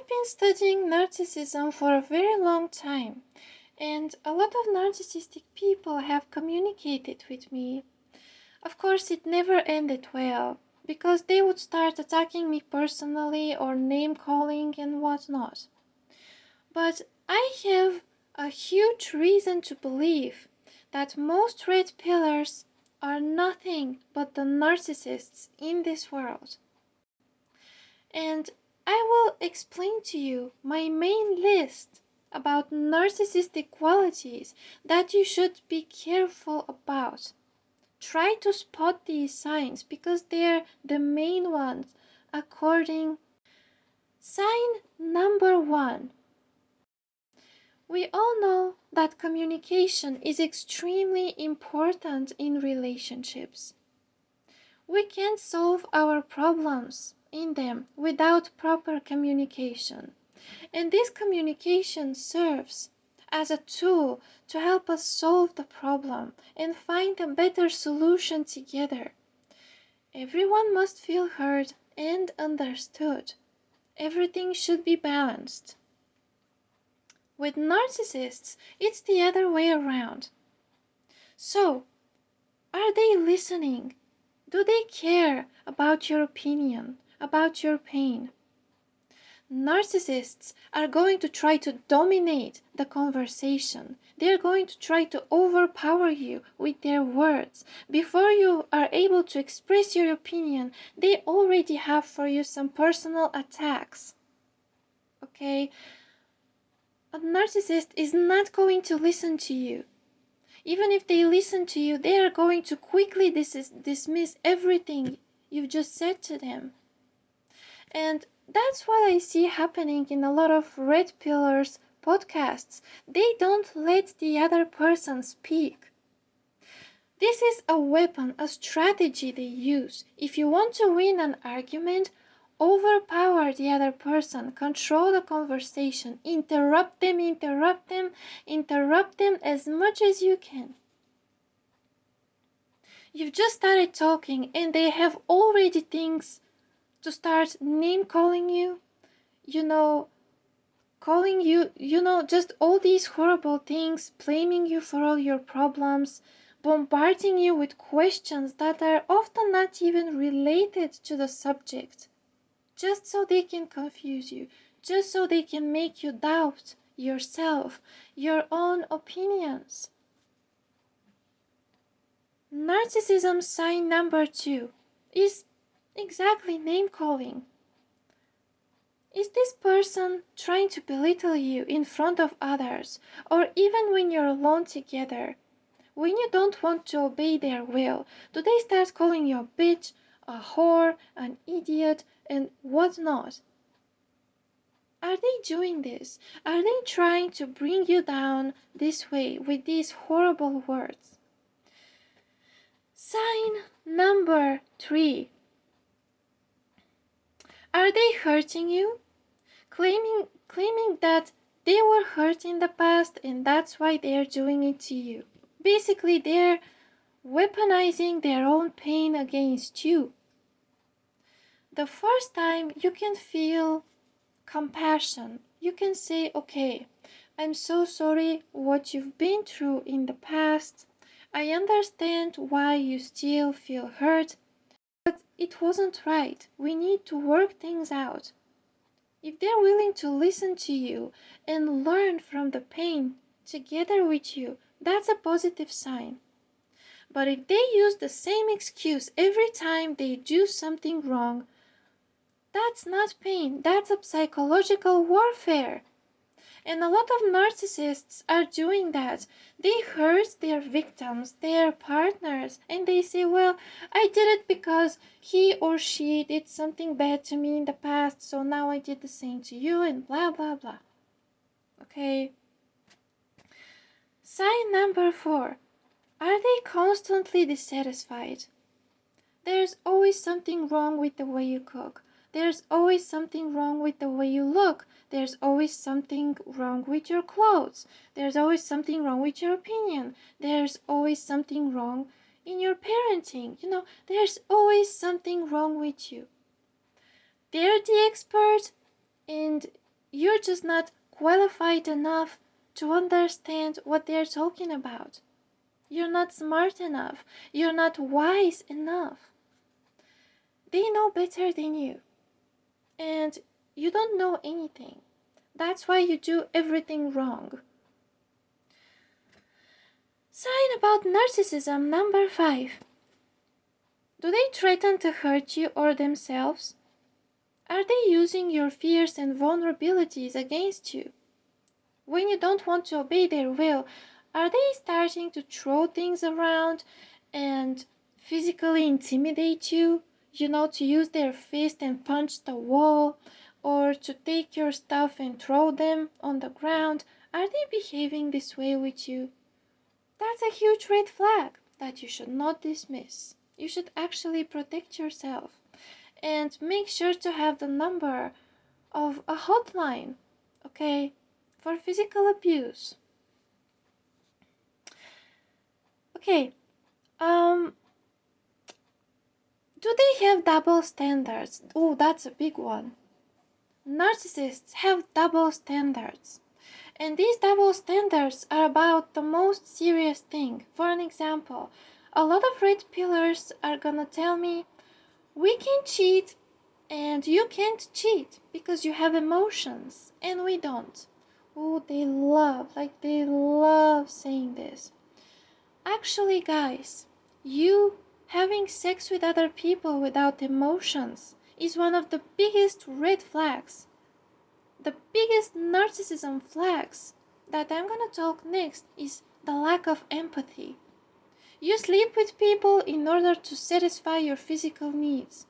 been studying narcissism for a very long time, and a lot of narcissistic people have communicated with me. Of course, it never ended well, because they would start attacking me personally or name calling and whatnot. But I have a huge reason to believe that most red pillars are nothing but the narcissists in this world. And I will explain to you my main list about narcissistic qualities that you should be careful about. Try to spot these signs because they're the main ones according. Sign number 1. We all know that communication is extremely important in relationships. We can't solve our problems in them without proper communication. And this communication serves as a tool to help us solve the problem and find a better solution together. Everyone must feel heard and understood. Everything should be balanced. With narcissists, it's the other way around. So, are they listening? Do they care about your opinion, about your pain? Narcissists are going to try to dominate the conversation. They're going to try to overpower you with their words. Before you are able to express your opinion, they already have for you some personal attacks. Okay? A narcissist is not going to listen to you. Even if they listen to you, they are going to quickly dismiss everything you've just said to them. And that's what I see happening in a lot of red pillars podcasts. They don't let the other person speak. This is a weapon, a strategy they use. If you want to win an argument, overpower the other person, control the conversation, interrupt them as much as you can. You've just started talking and they have already things to start name calling you, calling you, just all these horrible things, blaming you for all your problems, bombarding you with questions that are often not even related to the subject, just so they can confuse you, just so they can make you doubt yourself, your own opinions. Narcissism sign number 2 is exactly name calling. Is this person trying to belittle you in front of others, or even when you're alone together? When you don't want to obey their will, do they start calling you a bitch, a whore, an idiot, and whatnot? Are they doing this? Are they trying to bring you down this way with these horrible words? Sign number 3. Are they hurting you? Claiming that they were hurt in the past and that's why they're doing it to you. Basically, they're weaponizing their own pain against you. The first time you can feel compassion. You can say, okay, I'm so sorry what you've been through in the past. I understand why you still feel hurt, but it wasn't right. We need to work things out. If they're willing to listen to you and learn from the pain together with you, that's a positive sign. But if they use the same excuse every time they do something wrong, that's not pain, that's a psychological warfare. And a lot of narcissists are doing that. They hurt their victims, their partners, and they say, well, I did it because he or she did something bad to me in the past, so now I did the same to you, and blah, blah, blah. Okay? Sign number 4. Are they constantly dissatisfied? There's always something wrong with the way you cook. There's always something wrong with the way you look. There's always something wrong with your clothes. There's always something wrong with your opinion. There's always something wrong in your parenting. There's always something wrong with you. They're the expert, and You're just not qualified enough to understand what they're talking about. You're not smart enough. You're not wise enough. They know better than you. And you don't know anything. That's why you do everything wrong. Sign about narcissism number 5. Do they threaten to hurt you or themselves? Are they using your fears and vulnerabilities against you? When you don't want to obey their will, are they starting to throw things around and physically intimidate you? To use their fist and punch the wall, or to take your stuff and throw them on the ground. Are they behaving this way with you? That's a huge red flag that you should not dismiss. You should actually protect yourself and make sure to have the number of a hotline, okay, for physical abuse. Okay, do they have double standards? Oh, that's a big one. Narcissists have double standards. And these double standards are about the most serious thing. For an example, a lot of red pillars are gonna tell me, we can cheat and you can't cheat because you have emotions and we don't. Oh, they love saying this. Actually, guys, you having sex with other people without emotions is one of the biggest red flags, the biggest narcissism flags that I'm gonna talk next is the lack of empathy. You sleep with people in order to satisfy your physical needs.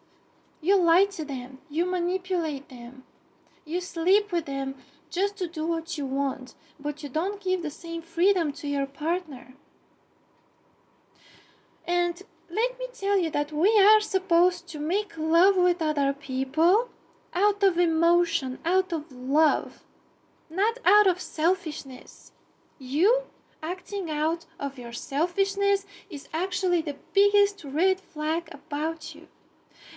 You lie to them, you manipulate them. You sleep with them just to do what you want, but you don't give the same freedom to your partner. And let me tell you that we are supposed to make love with other people out of emotion, out of love, not out of selfishness. You acting out of your selfishness is actually the biggest red flag about you.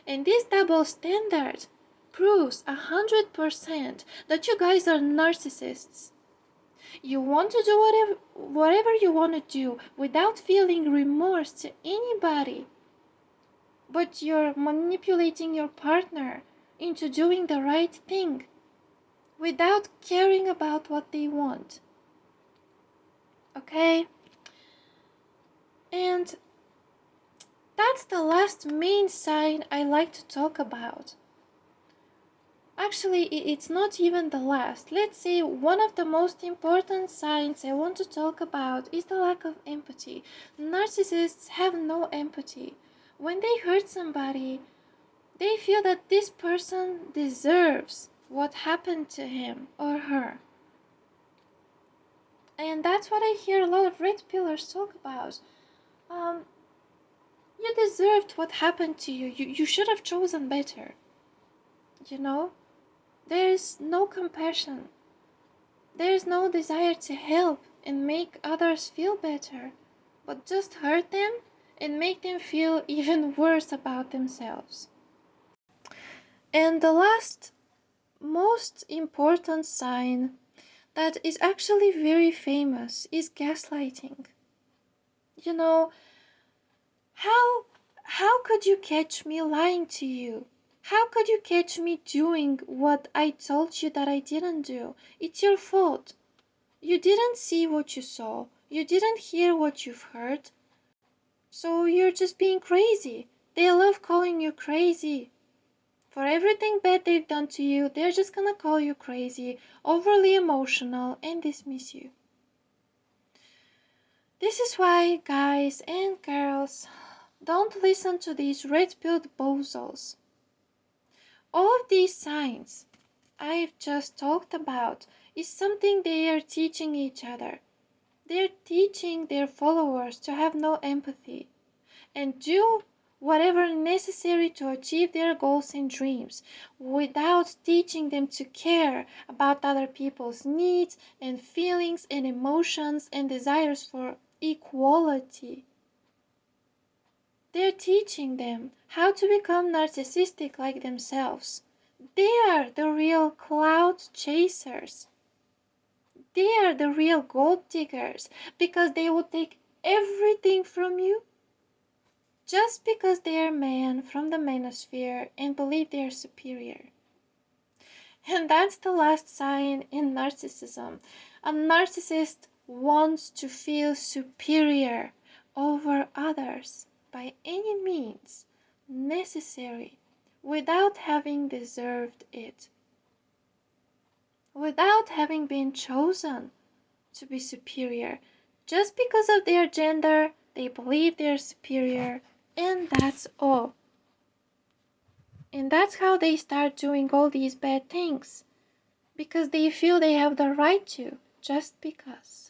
And this double standard proves 100% that you guys are narcissists. You want to do whatever you want to do without feeling remorse to anybody. But you're manipulating your partner into doing the right thing without caring about what they want. Okay? And that's the last main sign I like to talk about. Actually, it's not even the last. Let's say one of the most important signs I want to talk about is the lack of empathy. Narcissists have no empathy. When they hurt somebody, they feel that this person deserves what happened to him or her. And that's what I hear a lot of red pillars talk about. You deserved what happened to you. You should have chosen better. There is no compassion. There is no desire to help and make others feel better, but just hurt them and make them feel even worse about themselves. And the last, most important sign that is actually very famous is gaslighting. You know, how could you catch me lying to you? How could you catch me doing what I told you that I didn't do? It's your fault. You didn't see what you saw. You didn't hear what you've heard. So you're just being crazy. They love calling you crazy. For everything bad they've done to you, they're just gonna call you crazy, overly emotional, and dismiss you. This is why, guys and girls, don't listen to these red-pilled bozos. All of these signs I've just talked about is something they are teaching each other. They're teaching their followers to have no empathy and do whatever necessary to achieve their goals and dreams without teaching them to care about other people's needs and feelings and emotions and desires for equality. They're teaching them how to become narcissistic like themselves. They are the real cloud chasers. They are the real gold diggers because they will take everything from you just because they are men from the manosphere and believe they are superior. And that's the last sign in narcissism. A narcissist wants to feel superior over others by any means necessary without having deserved it, without having been chosen to be superior. Just because of their gender, they believe they're superior, and that's all. And that's how they start doing all these bad things because they feel they have the right to, just because.